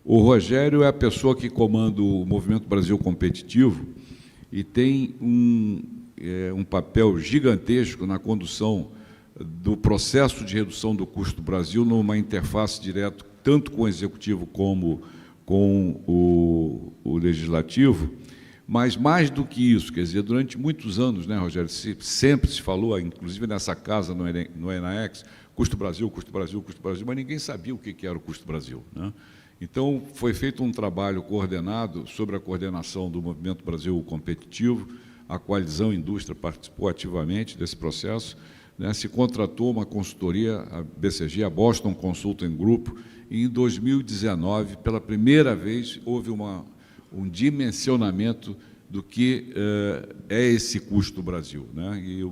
O Rogério é a pessoa que comanda o Movimento Brasil Competitivo e tem um papel gigantesco na condução do processo de redução do custo do Brasil numa interface direta, tanto com o Executivo como com o Legislativo, mas mais do que isso, quer dizer, durante muitos anos, né, Rogério, sempre se falou, inclusive nessa casa, no Enaex, custo Brasil, custo Brasil, custo Brasil, mas ninguém sabia o que era o custo Brasil, né? Então, foi feito um trabalho coordenado sobre a coordenação do Movimento Brasil Competitivo, a Coalizão Indústria participou ativamente desse processo, né? Se contratou uma consultoria, a BCG, a Boston Consulting Group, e em 2019, pela primeira vez, houve um dimensionamento do que é esse custo do Brasil, né? E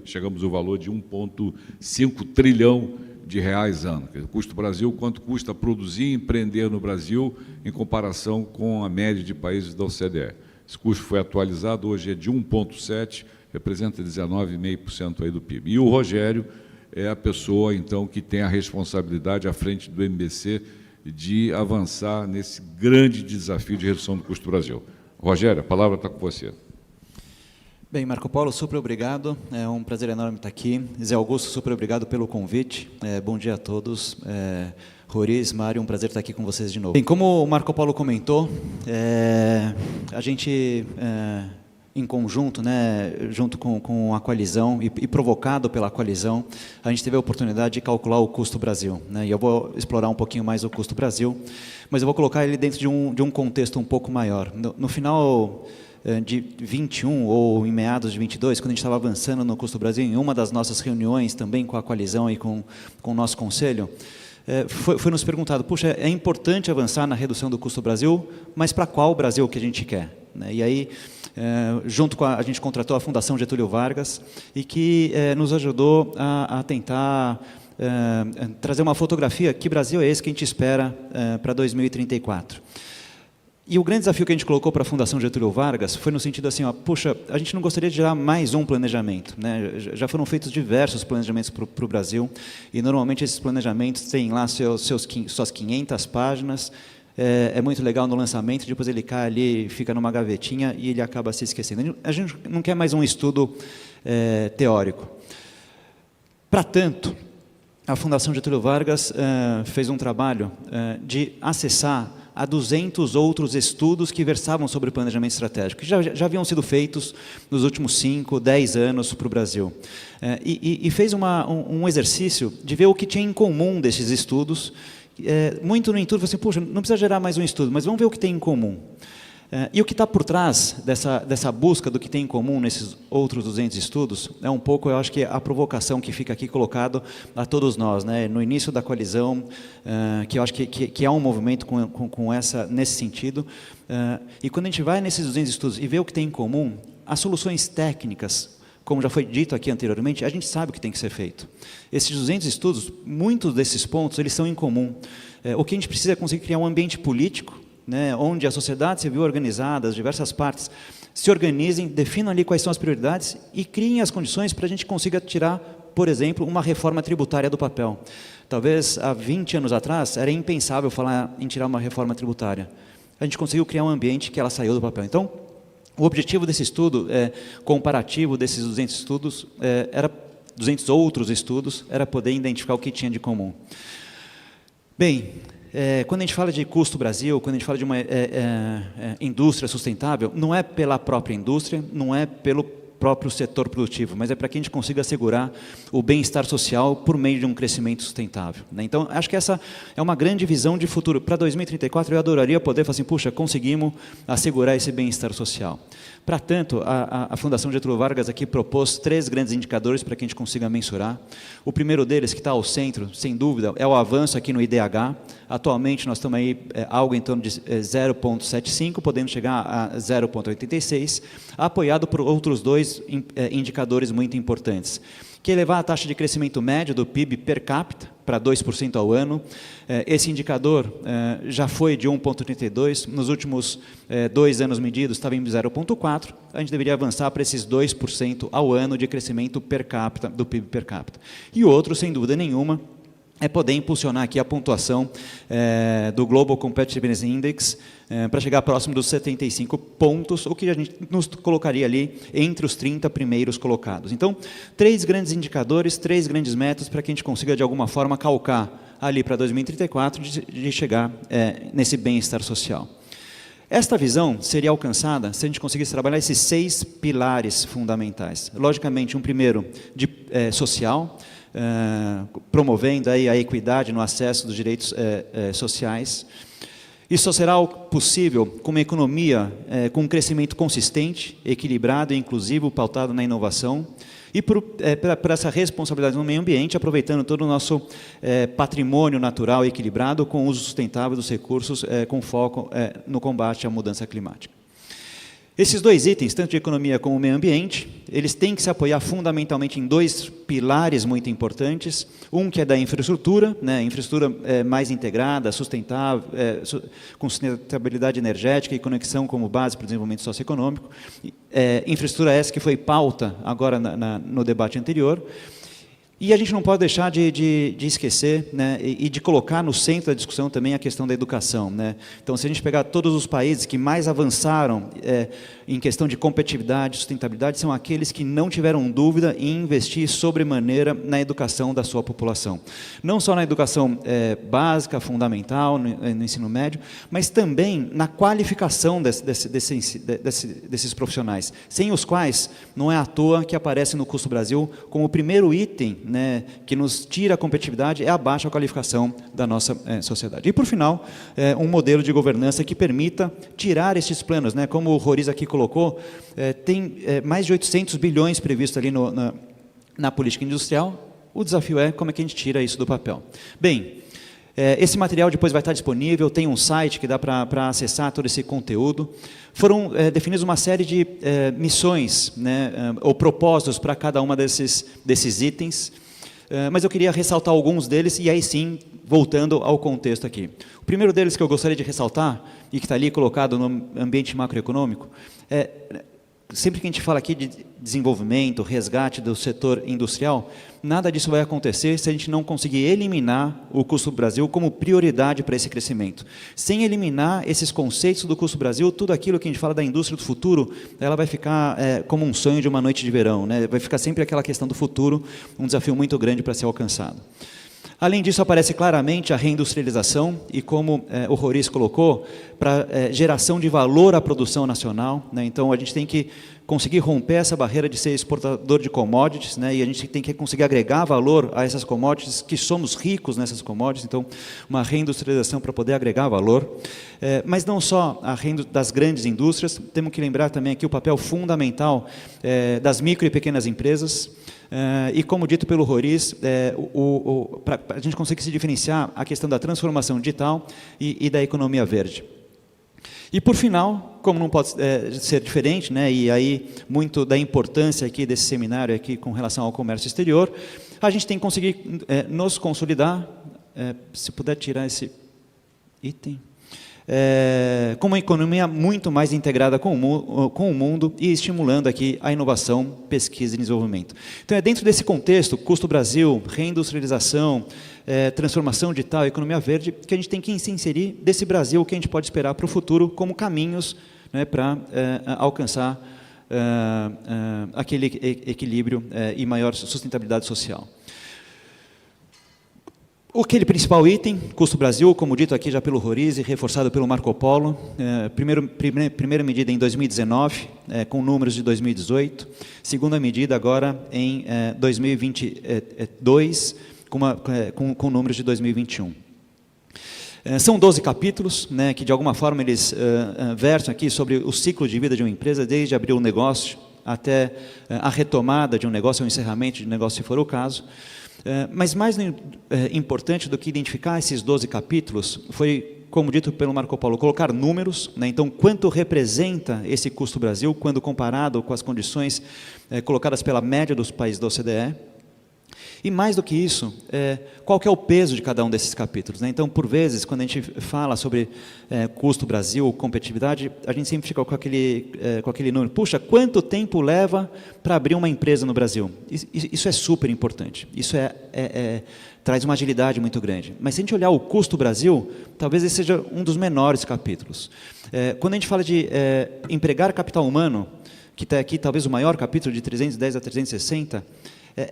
chegamos ao valor de 1,5 trilhão de reais ano. O custo do Brasil, quanto custa produzir e empreender no Brasil em comparação com a média de países da OCDE. Esse custo foi atualizado, hoje é de 1,7, representa 19,5% aí do PIB. E o Rogério é a pessoa, então, que tem a responsabilidade à frente do MBC de avançar nesse grande desafio de redução do custo do Brasil. Rogério, a palavra está com você. Bem, Marco Polo, super obrigado. É um prazer enorme estar aqui. Zé Augusto, super obrigado pelo convite. Bom dia a todos. Roriz, Mário, um prazer estar aqui com vocês de novo. Bem, como o Marco Polo comentou, a gente, em conjunto, né, junto com a coalizão e provocado pela coalizão, a gente teve a oportunidade de calcular o custo Brasil, né, e eu vou explorar um pouquinho mais o custo Brasil, mas eu vou colocar ele dentro de um contexto um pouco maior. No final de 21 ou em meados de 22, quando a gente estava avançando no custo Brasil, em uma das nossas reuniões também com a coalizão e com o nosso conselho, foi nos perguntado, puxa, é importante avançar na redução do custo Brasil, mas para qual Brasil que a gente quer? E aí, junto com a gente contratou a Fundação Getúlio Vargas e que nos ajudou a tentar trazer uma fotografia, que Brasil é esse que a gente espera para 2034. E o grande desafio que a gente colocou para a Fundação Getúlio Vargas foi no sentido assim, puxa, a gente não gostaria de gerar mais um planejamento, né? Já foram feitos diversos planejamentos para o Brasil, e normalmente esses planejamentos têm lá suas 500 páginas, é muito legal no lançamento, depois ele cai ali, fica numa gavetinha e ele acaba se esquecendo. A gente não quer mais um estudo teórico. Para tanto, a Fundação Getúlio Vargas fez um trabalho de acessar a 200 outros estudos que versavam sobre planejamento estratégico, que já haviam sido feitos nos últimos 5, 10 anos para o Brasil. E fez um exercício de ver o que tinha em comum desses estudos, muito no intuito, assim, puxa, não precisa gerar mais um estudo, mas vamos ver o que tem em comum. E o que está por trás dessa busca do que tem em comum nesses outros 200 estudos é um pouco, eu acho que a provocação que fica aqui colocado a todos nós, né? No início da coalizão, que eu acho que é um movimento nesse sentido, e quando a gente vai nesses 200 estudos e vê o que tem em comum, as soluções técnicas, como já foi dito aqui anteriormente, a gente sabe o que tem que ser feito. Esses 200 estudos, muitos desses pontos, eles são em comum. O que a gente precisa é conseguir criar um ambiente político, né, onde a sociedade civil organizada, as diversas partes, se organizem, definam ali quais são as prioridades e criem as condições para a gente consiga tirar, por exemplo, uma reforma tributária do papel. Talvez há 20 anos atrás era impensável falar em tirar uma reforma tributária. A gente conseguiu criar um ambiente que ela saiu do papel. Então, o objetivo desse estudo, comparativo desses 200 estudos, 200 outros estudos, era poder identificar o que tinha de comum. Bem, quando a gente fala de custo Brasil, quando a gente fala de uma indústria sustentável, não é pela própria indústria, não é pelo próprio setor produtivo, mas é para que a gente consiga assegurar o bem-estar social por meio de um crescimento sustentável, né? Então, acho que essa é uma grande visão de futuro. Para 2034, eu adoraria poder falar assim, puxa, conseguimos assegurar esse bem-estar social. Para tanto, a Fundação Getúlio Vargas aqui propôs 3 grandes indicadores para que a gente consiga mensurar. O primeiro deles, que está ao centro, sem dúvida, é o avanço aqui no IDH. Atualmente, nós estamos aí algo em torno de 0,75, podendo chegar a 0,86, apoiado por outros 2 indicadores muito importantes, que é elevar a taxa de crescimento médio do PIB per capita para 2% ao ano. Esse indicador já foi de 1,32, nos últimos 2 anos medidos estava em 0,4, a gente deveria avançar para esses 2% ao ano de crescimento per capita, do PIB per capita. E o outro, sem dúvida nenhuma, é poder impulsionar aqui a pontuação do Global Competitiveness Index para chegar próximo dos 75 pontos, o que a gente nos colocaria ali entre os 30 primeiros colocados. Então, 3 grandes indicadores, 3 grandes metas para que a gente consiga, de alguma forma, calcar ali para 2034 de chegar nesse bem-estar social. Esta visão seria alcançada se a gente conseguisse trabalhar esses 6 pilares fundamentais. Logicamente, um primeiro de social, promovendo aí a equidade no acesso dos direitos sociais. Isso só será possível com uma economia com um crescimento consistente, equilibrado e inclusivo, pautado na inovação, e por essa responsabilidade no meio ambiente, aproveitando todo o nosso patrimônio natural equilibrado com o uso sustentável dos recursos, com foco no combate à mudança climática. Esses 2 itens, tanto de economia como meio ambiente, eles têm que se apoiar fundamentalmente em 2 pilares muito importantes. Um que é da infraestrutura, né, infraestrutura mais integrada, sustentável, com sustentabilidade energética e conexão como base para o desenvolvimento socioeconômico. Infraestrutura essa que foi pauta agora no debate anterior. E a gente não pode deixar de esquecer, né, e de colocar no centro da discussão também a questão da educação, né? Então, se a gente pegar todos os países que mais avançaram em questão de competitividade, sustentabilidade, são aqueles que não tiveram dúvida em investir sobremaneira na educação da sua população. Não só na educação básica, fundamental, no ensino médio, mas também na qualificação desses profissionais, sem os quais não é à toa que aparece no Custo Brasil como o primeiro item, né, que nos tira a competitividade, é a baixa qualificação da nossa sociedade. E, por final, um modelo de governança que permita tirar esses planos, né, como o Roriz aqui colocou, tem mais de 800 bilhões previstos ali na política industrial. O desafio é como é que a gente tira isso do papel. Bem, esse material depois vai estar disponível, tem um site que dá para acessar todo esse conteúdo. Foram definidas uma série de missões, né, ou propósitos para cada uma desses itens, mas eu queria ressaltar alguns deles, e aí sim, voltando ao contexto aqui. O primeiro deles que eu gostaria de ressaltar, e que está ali colocado no ambiente macroeconômico, sempre que a gente fala aqui de desenvolvimento, resgate do setor industrial, nada disso vai acontecer se a gente não conseguir eliminar o Custo Brasil como prioridade para esse crescimento. Sem eliminar esses conceitos do Custo Brasil, tudo aquilo que a gente fala da indústria do futuro, ela vai ficar como um sonho de uma noite de verão, né? Vai ficar sempre aquela questão do futuro, um desafio muito grande para ser alcançado. Além disso, aparece claramente a reindustrialização e, como o Roriz colocou, para geração de valor à produção nacional, né? Então, a gente tem que conseguir romper essa barreira de ser exportador de commodities, né? E a gente tem que conseguir agregar valor a essas commodities, que somos ricos nessas commodities, então, uma reindustrialização para poder agregar valor. Mas não só das grandes indústrias, temos que lembrar também aqui o papel fundamental das micro e pequenas empresas, e como dito pelo Roriz, para a gente conseguir se diferenciar a questão da transformação digital e da economia verde. E por final, como não pode ser diferente, né, e aí muito da importância aqui desse seminário aqui com relação ao comércio exterior, a gente tem que conseguir nos consolidar, se puder tirar esse item, com uma economia muito mais integrada com o mundo e estimulando aqui a inovação, pesquisa e desenvolvimento. Então, é dentro desse contexto, Custo Brasil, reindustrialização, transformação digital, economia verde, que a gente tem que se inserir desse Brasil que a gente pode esperar para o futuro como caminhos, né, para alcançar aquele equilíbrio e maior sustentabilidade social. Aquele principal item, Custo Brasil, como dito aqui já pelo Roriz e reforçado pelo Marco Polo, primeira medida em 2019, com números de 2018, segunda medida agora em 2022, com números de 2021. São 12 capítulos, né, que de alguma forma eles versam aqui sobre o ciclo de vida de uma empresa, desde abrir um negócio até a retomada de um negócio, ou encerramento de um negócio, se for o caso. Mas mais importante do que identificar esses 12 capítulos foi, como dito pelo Marco Polo, colocar números, né? Então, quanto representa esse Custo Brasil quando comparado com as condições colocadas pela média dos países da OCDE, E mais do que isso, qual que é o peso de cada um desses capítulos, né? Então, por vezes, quando a gente fala sobre custo Brasil, competitividade, a gente sempre fica com aquele número. Puxa, quanto tempo leva para abrir uma empresa no Brasil? Isso é super importante. Isso traz uma agilidade muito grande. Mas se a gente olhar o custo Brasil, talvez esse seja um dos menores capítulos. Quando a gente fala de empregar capital humano, que está aqui talvez o maior capítulo, de 310 a 360,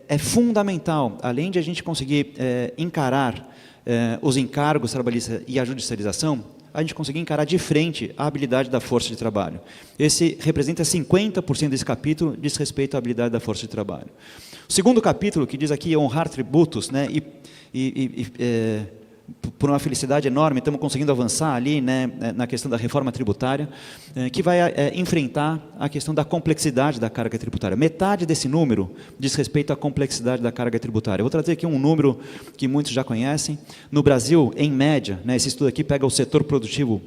é fundamental, além de a gente conseguir encarar os encargos trabalhistas e a judicialização, a gente conseguir encarar de frente a habilidade da força de trabalho. Esse representa 50% desse capítulo, diz respeito à habilidade da força de trabalho. O segundo capítulo, que diz aqui honrar tributos, né, por uma felicidade enorme, estamos conseguindo avançar ali, né, na questão da reforma tributária, que vai enfrentar a questão da complexidade da carga tributária. Metade desse número diz respeito à complexidade da carga tributária. Eu vou trazer aqui um número que muitos já conhecem. No Brasil, em média, né, esse estudo aqui pega o setor produtivo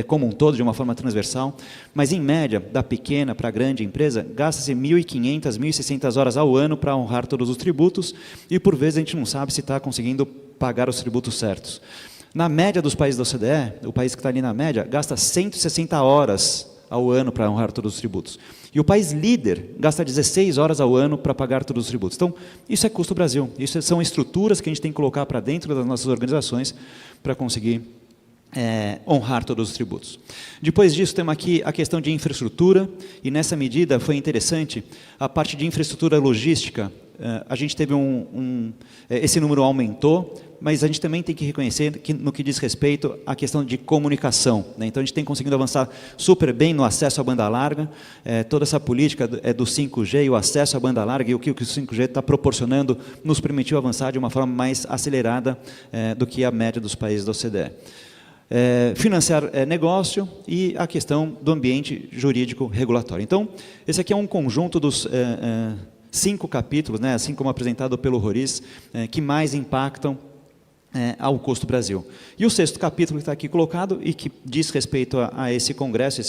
como um todo, de uma forma transversal, mas em média, da pequena para a grande empresa, gasta-se 1.500, 1.600 horas ao ano para honrar todos os tributos, e por vezes a gente não sabe se está conseguindo pagar os tributos certos. Na média dos países da OCDE, o país que está ali na média, gasta 160 horas ao ano para honrar todos os tributos. E o país líder gasta 16 horas ao ano para pagar todos os tributos. Então, isso é custo Brasil. Isso são estruturas que a gente tem que colocar para dentro das nossas organizações para conseguir honrar todos os tributos. Depois disso, temos aqui a questão de infraestrutura, e nessa medida foi interessante a parte de infraestrutura logística. A gente teve esse número aumentou, mas a gente também tem que reconhecer que no que diz respeito à questão de comunicação, né? Então a gente tem conseguido avançar super bem no acesso à banda larga, toda essa política do 5G e o acesso à banda larga, e o que o 5G está proporcionando nos permitiu avançar de uma forma mais acelerada do que a média dos países da OCDE. Financiar negócio e a questão do ambiente jurídico regulatório. Então, esse aqui é um conjunto dos 5 capítulos, né, assim como apresentado pelo Roriz, que mais impactam ao custo Brasil. E o 6º capítulo que está aqui colocado e que diz respeito a esse congresso,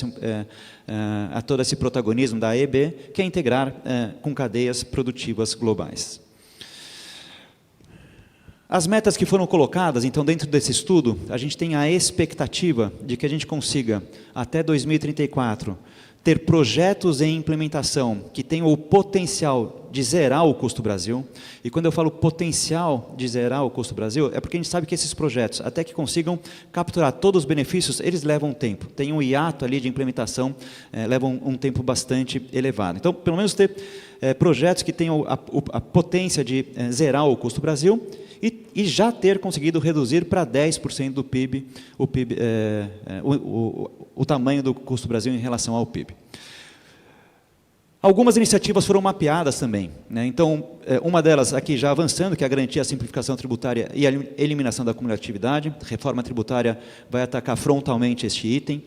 a todo esse protagonismo da AEB, que é integrar com cadeias produtivas globais. As metas que foram colocadas, então, dentro desse estudo, a gente tem a expectativa de que a gente consiga, até 2034, ter projetos em implementação que tenham o potencial de zerar o custo Brasil. E quando eu falo potencial de zerar o custo Brasil, é porque a gente sabe que esses projetos, até que consigam capturar todos os benefícios, eles levam tempo. Tem um hiato ali de implementação, levam um tempo bastante elevado. Então, pelo menos ter projetos que tenham a potência de zerar o custo Brasil e já ter conseguido reduzir para 10% do PIB, o tamanho do custo Brasil em relação ao PIB. Algumas iniciativas foram mapeadas também, né? Então, uma delas aqui já avançando, que é a garantia a simplificação tributária e a eliminação da cumulatividade. A reforma tributária vai atacar frontalmente este item.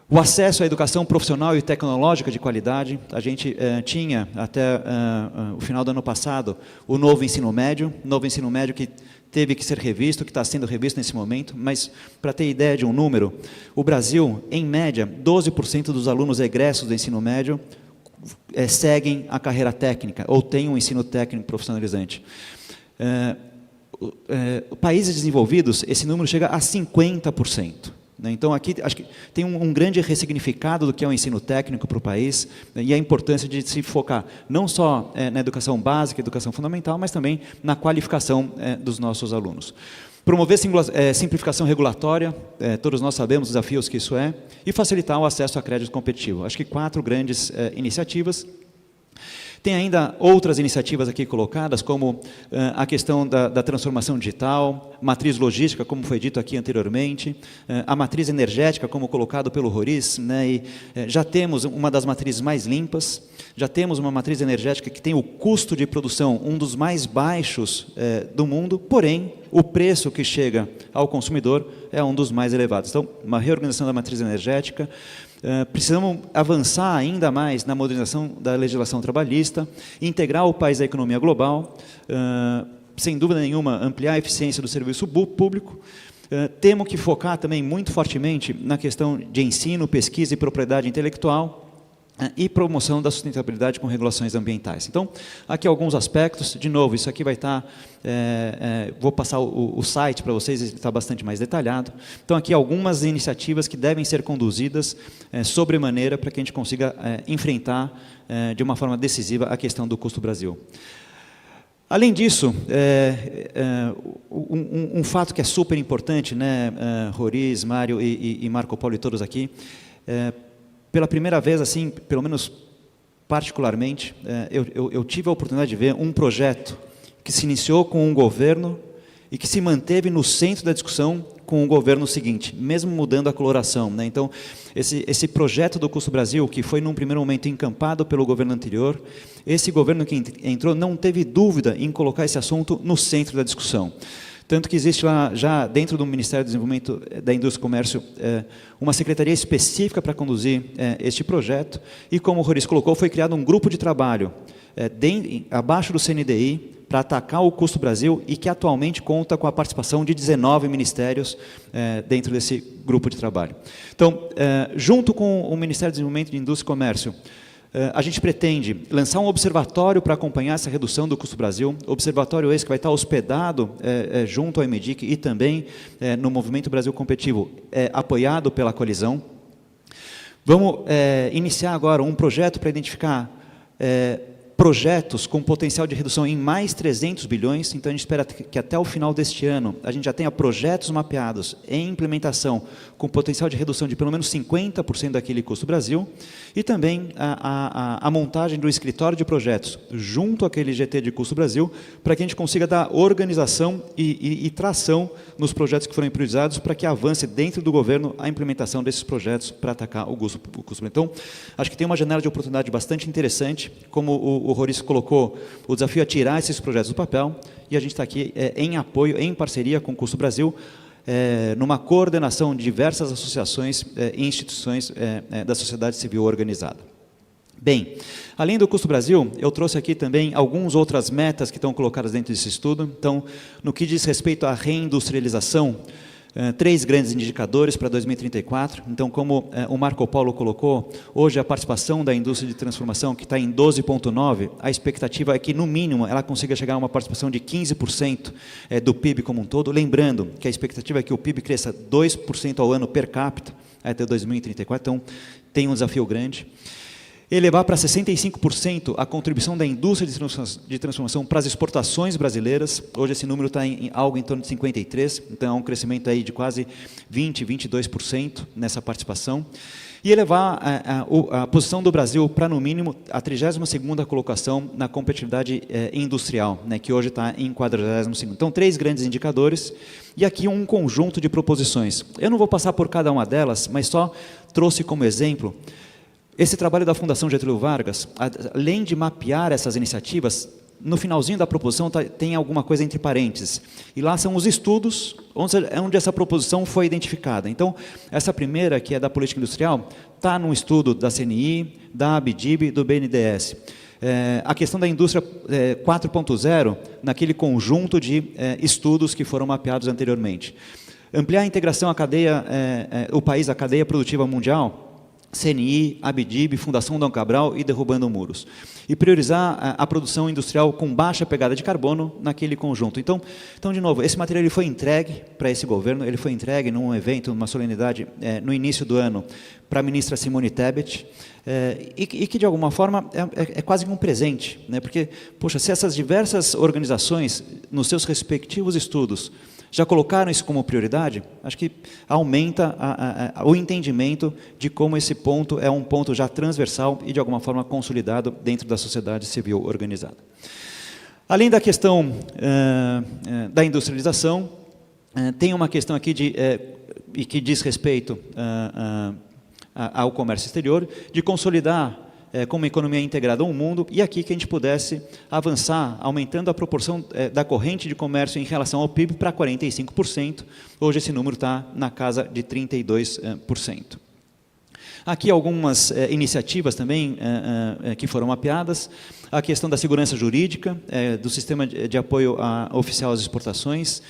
O acesso à educação profissional e tecnológica de qualidade. A gente tinha, até o final do ano passado, o novo ensino médio que teve que ser revisto, que está sendo revisto nesse momento, mas, para ter ideia de um número, o Brasil, em média, 12% dos alunos egressos do ensino médio seguem a carreira técnica, ou têm um ensino técnico profissionalizante. Países desenvolvidos, esse número chega a 50%. Então, aqui acho que tem um grande ressignificado do que é o ensino técnico para o país, e a importância de se focar não só na educação básica, educação fundamental, mas também na qualificação dos nossos alunos. Promover simplificação regulatória, todos nós sabemos os desafios que isso é, e facilitar o acesso a crédito competitivo. Acho que 4 grandes iniciativas. Tem ainda outras iniciativas aqui colocadas, como a questão da transformação digital, matriz logística, como foi dito aqui anteriormente, a matriz energética, como colocado pelo Roriz, né, e já temos uma das matrizes mais limpas, já temos uma matriz energética que tem o custo de produção um dos mais baixos do mundo, porém, o preço que chega ao consumidor é um dos mais elevados. Então, uma reorganização da matriz energética. Precisamos avançar ainda mais na modernização da legislação trabalhista, integrar o país à economia global, sem dúvida nenhuma, ampliar a eficiência do serviço público. Temos que focar também muito fortemente na questão de ensino, pesquisa e propriedade intelectual. e promoção da sustentabilidade com regulações ambientais. Então, aqui alguns aspectos, de novo, isso aqui vai estar, vou passar o site para vocês, ele está bastante mais detalhado. Então, aqui algumas iniciativas que devem ser conduzidas sobremaneira para que a gente consiga enfrentar de uma forma decisiva a questão do custo Brasil. Além disso, um fato que é super importante, né, Roriz, Mário e Marco Polo e todos aqui, pela primeira vez, assim, pelo menos particularmente, eu tive a oportunidade de ver um projeto que se iniciou com um governo e que se manteve no centro da discussão com o governo seguinte, mesmo mudando a coloração, né? Então, esse projeto do Custo Brasil, que foi num primeiro momento encampado pelo governo anterior, esse governo que entrou não teve dúvida em colocar esse assunto no centro da discussão. Tanto que existe lá, já dentro do Ministério do Desenvolvimento da Indústria e Comércio, uma secretaria específica para conduzir este projeto, e como o Roriz colocou, foi criado um grupo de trabalho abaixo do CNDI para atacar o Custo Brasil e que atualmente conta com a participação de 19 ministérios dentro desse grupo de trabalho. Então, junto com o Ministério do Desenvolvimento de Indústria e Comércio, a gente pretende lançar um observatório para acompanhar essa redução do Custo Brasil, observatório esse que vai estar hospedado junto ao EMEDIC e também no Movimento Brasil Competitivo, apoiado pela coalizão. Vamos iniciar agora um projeto para identificar projetos com potencial de redução em mais 300 bilhões, então a gente espera que até o final deste ano a gente já tenha projetos mapeados em implementação com potencial de redução de pelo menos 50% daquele custo Brasil, e também a montagem do escritório de projetos junto àquele GT de custo Brasil, para que a gente consiga dar organização e tração nos projetos que foram priorizados, para que avance dentro do governo a implementação desses projetos para atacar o custo. Então, acho que tem uma janela de oportunidade bastante interessante, como o Roriz colocou, o desafio é tirar esses projetos do papel, e a gente está aqui em apoio, em parceria com o Custo Brasil, numa coordenação de diversas associações e instituições da sociedade civil organizada. Bem, além do Custo Brasil, eu trouxe aqui também algumas outras metas que estão colocadas dentro desse estudo. Então, no que diz respeito à reindustrialização, 3 grandes indicadores para 2034. Então, como o Marco Polo colocou, hoje a participação da indústria de transformação, que está em 12,9%, a expectativa é que, no mínimo, ela consiga chegar a uma participação de 15% do PIB como um todo. Lembrando que a expectativa é que o PIB cresça 2% ao ano per capita até 2034, então tem um desafio grande. Elevar para 65% a contribuição da indústria de transformação para as exportações brasileiras. Hoje esse número está em algo em torno de 53%, então é um crescimento aí de quase 20%, 22% nessa participação. E elevar a posição do Brasil para, no mínimo, a 32ª colocação na competitividade industrial, né, que hoje está em 42º. Então, 3 grandes indicadores e aqui um conjunto de proposições. Eu não vou passar por cada uma delas, mas só trouxe como exemplo esse trabalho da Fundação Getúlio Vargas. Além de mapear essas iniciativas, no finalzinho da proposição tem alguma coisa entre parênteses. E lá são os estudos onde essa proposição foi identificada. Então, essa primeira, que é da política industrial, está num estudo da CNI, da ABDIB e do BNDES. A questão da indústria 4.0, naquele conjunto de estudos que foram mapeados anteriormente. Ampliar a integração à cadeia, o país à cadeia produtiva mundial, CNI, ABDIB, Fundação Dom Cabral e Derrubando Muros. E priorizar a produção industrial com baixa pegada de carbono naquele conjunto. Então de novo, esse material ele foi entregue para esse governo, ele foi entregue num evento, numa solenidade, no início do ano, para a ministra Simone Tebet, e que, de alguma forma, é quase um presente, né? Porque, poxa, se essas diversas organizações, nos seus respectivos estudos, já colocaram isso como prioridade, acho que aumenta o entendimento de como esse ponto é um ponto já transversal e, de alguma forma, consolidado dentro da sociedade civil organizada. Além da questão da industrialização, tem uma questão aqui e que diz respeito ao comércio exterior, de consolidar como uma economia integrada ao mundo, e aqui que a gente pudesse avançar, aumentando a proporção da corrente de comércio em relação ao PIB para 45%. Hoje esse número está na casa de 32%. Aqui algumas iniciativas também que foram mapeadas. A questão da segurança jurídica, do sistema de apoio oficial às exportações,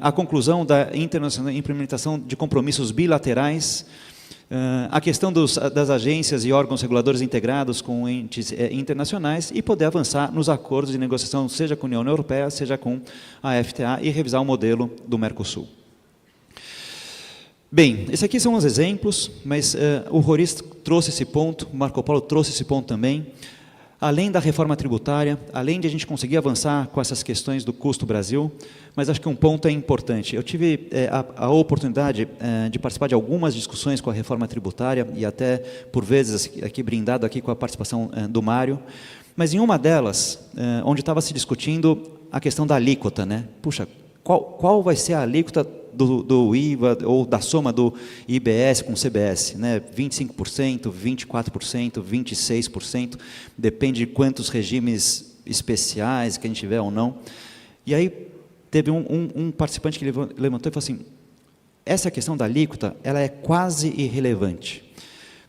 a conclusão da internacional implementação de compromissos bilaterais, A questão das agências e órgãos reguladores integrados com entes internacionais e poder avançar nos acordos de negociação, seja com a União Europeia, seja com a FTA, e revisar o modelo do Mercosul. Bem, esses aqui são os exemplos, mas o Roriz trouxe esse ponto, o Marco Polo trouxe esse ponto também. Além da reforma tributária, além de a gente conseguir avançar com essas questões do custo Brasil, mas acho que um ponto é importante. Eu tive a oportunidade de participar de algumas discussões com a reforma tributária e até, por vezes, aqui brindado aqui com a participação do Mário, mas em uma delas, onde estava se discutindo a questão da alíquota, né? Puxa, qual vai ser a alíquota do IVA ou da soma do IBS com o CBS, né? 25%, 24%, 26%, depende de quantos regimes especiais que a gente tiver ou não. E aí teve um participante que levantou e falou assim, essa questão da alíquota, ela é quase irrelevante,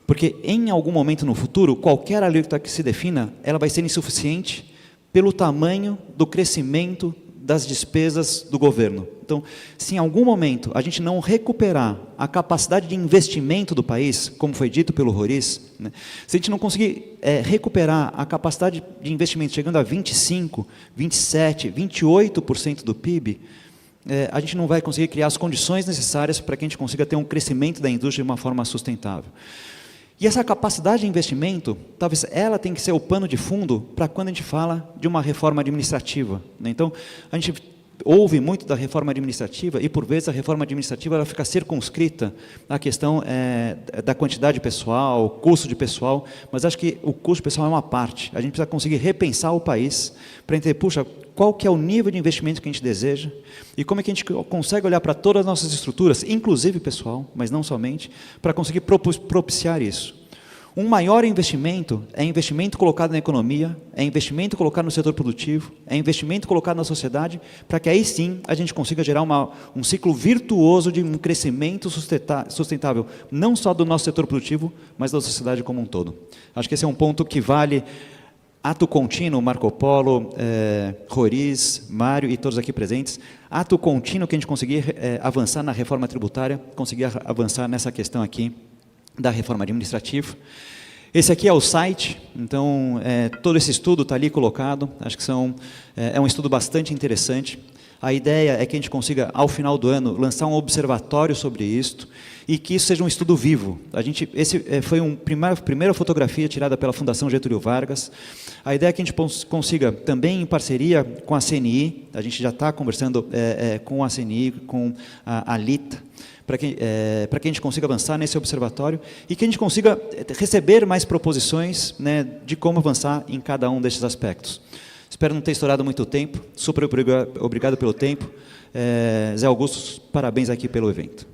porque em algum momento no futuro, qualquer alíquota que se defina, ela vai ser insuficiente pelo tamanho do crescimento das despesas do governo. Então, se em algum momento a gente não recuperar a capacidade de investimento do país, como foi dito pelo Roriz, né, se a gente não conseguir recuperar a capacidade de investimento chegando a 25%, 27%, 28% do PIB, a gente não vai conseguir criar as condições necessárias para que a gente consiga ter um crescimento da indústria de uma forma sustentável. E essa capacidade de investimento, talvez ela tenha que ser o pano de fundo para quando a gente fala de uma reforma administrativa, né? Então, a gente ouve muito da reforma administrativa e, por vezes, a reforma administrativa ela fica circunscrita à questão da quantidade de pessoal, custo de pessoal, mas acho que o custo de pessoal é uma parte. A gente precisa conseguir repensar o país para entender, puxa, qual que é o nível de investimento que a gente deseja e como é que a gente consegue olhar para todas as nossas estruturas, inclusive pessoal, mas não somente, para conseguir propiciar isso. Um maior investimento é investimento colocado na economia, é investimento colocado no setor produtivo, é investimento colocado na sociedade, para que aí sim a gente consiga gerar um ciclo virtuoso de um crescimento sustentável, não só do nosso setor produtivo, mas da sociedade como um todo. Acho que esse é um ponto que vale ato contínuo, Marco Polo, Roriz, Mário e todos aqui presentes, ato contínuo que a gente conseguir avançar na reforma tributária, conseguir avançar nessa questão aqui da reforma administrativa. Esse aqui é o site, então todo esse estudo está ali colocado, acho que é um estudo bastante interessante. A ideia é que a gente consiga, ao final do ano, lançar um observatório sobre isto e que isso seja um estudo vivo. Esse foi uma primeira fotografia tirada pela Fundação Getúlio Vargas. A ideia é que a gente consiga, também em parceria com a CNI, a gente já está conversando com a CNI, com a Alita, para que a gente consiga avançar nesse observatório e que a gente consiga receber mais proposições, né, de como avançar em cada um desses aspectos. Espero não ter estourado muito tempo, super obrigado pelo tempo. Zé Augusto, parabéns aqui pelo evento.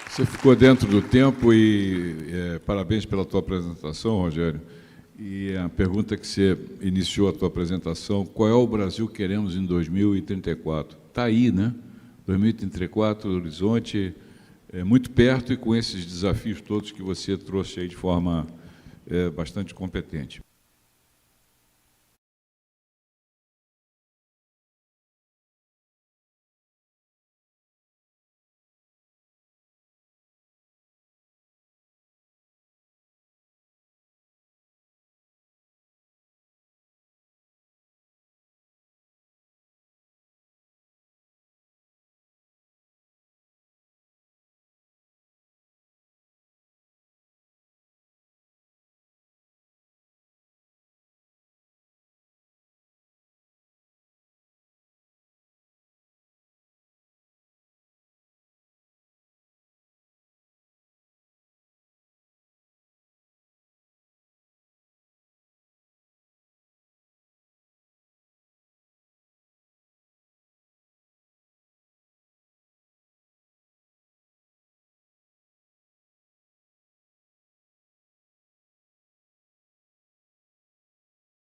Você ficou dentro do tempo e parabéns pela tua apresentação, Rogério. E a pergunta que você iniciou a tua apresentação, qual é o Brasil que queremos em 2034? Está aí, né? 2034, o horizonte é muito perto e com esses desafios todos que você trouxe aí de forma bastante competente.